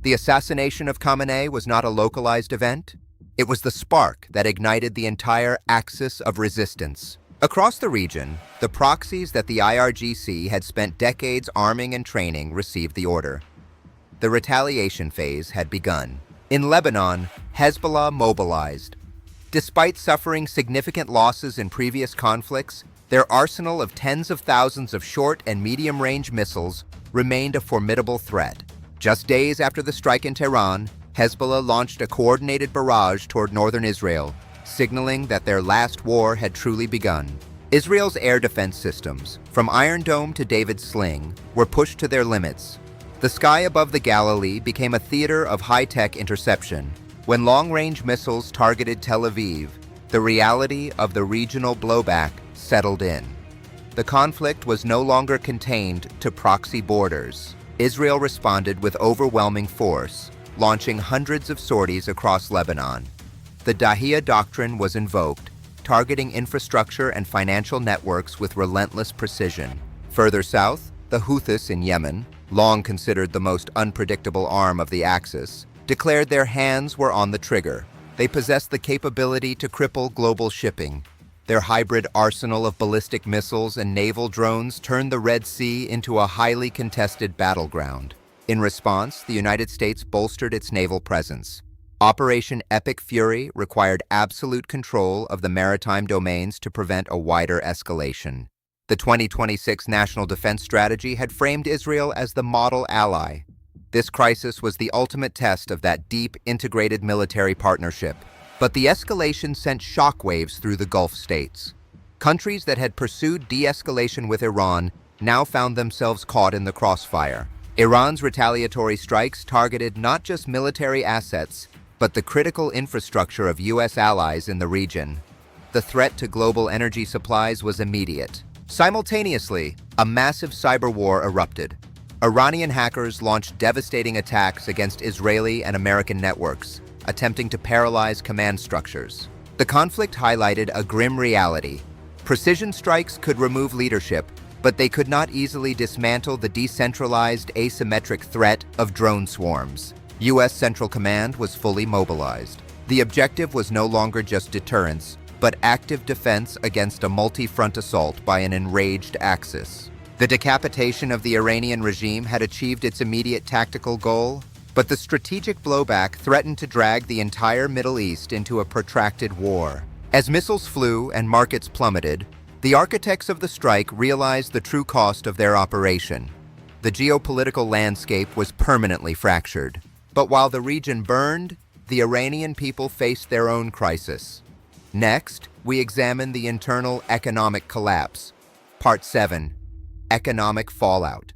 The assassination of Khamenei was not a localized event. It was the spark that ignited the entire axis of resistance. Across the region, the proxies that the IRGC had spent decades arming and training received the order. The retaliation phase had begun. In Lebanon, Hezbollah mobilized. Despite suffering significant losses in previous conflicts, their arsenal of tens of thousands of short and medium-range missiles remained a formidable threat. Just days after the strike in Tehran, Hezbollah launched a coordinated barrage toward northern Israel, signaling that their last war had truly begun. Israel's air defense systems, from Iron Dome to David's Sling, were pushed to their limits. The sky above the Galilee became a theater of high-tech interception. When long-range missiles targeted Tel Aviv, the reality of the regional blowback settled in. The conflict was no longer contained to proxy borders. Israel responded with overwhelming force, launching hundreds of sorties across Lebanon. The Dahiya Doctrine was invoked, targeting infrastructure and financial networks with relentless precision. Further south, the Houthis in Yemen, long considered the most unpredictable arm of the Axis, declared their hands were on the trigger. They possessed the capability to cripple global shipping. Their hybrid arsenal of ballistic missiles and naval drones turned the Red Sea into a highly contested battleground. In response, the United States bolstered its naval presence. Operation Epic Fury required absolute control of the maritime domains to prevent a wider escalation. The 2026 National Defense Strategy had framed Israel as the model ally. This crisis was the ultimate test of that deep, integrated military partnership. But the escalation sent shockwaves through the Gulf states. Countries that had pursued de-escalation with Iran now found themselves caught in the crossfire. Iran's retaliatory strikes targeted not just military assets, but the critical infrastructure of U.S. allies in the region. The threat to global energy supplies was immediate. Simultaneously, a massive cyber war erupted. Iranian hackers launched devastating attacks against Israeli and American networks, attempting to paralyze command structures. The conflict highlighted a grim reality. Precision strikes could remove leadership, but they could not easily dismantle the decentralized, asymmetric threat of drone swarms. U.S. Central Command was fully mobilized. The objective was no longer just deterrence, but active defense against a multi-front assault by an enraged Axis. The decapitation of the Iranian regime had achieved its immediate tactical goal, but the strategic blowback threatened to drag the entire Middle East into a protracted war. As missiles flew and markets plummeted, the architects of the strike realized the true cost of their operation. The geopolitical landscape was permanently fractured. But while the region burned, the Iranian people faced their own crisis. Next, we examine the internal economic collapse. Part 7. Economic Fallout.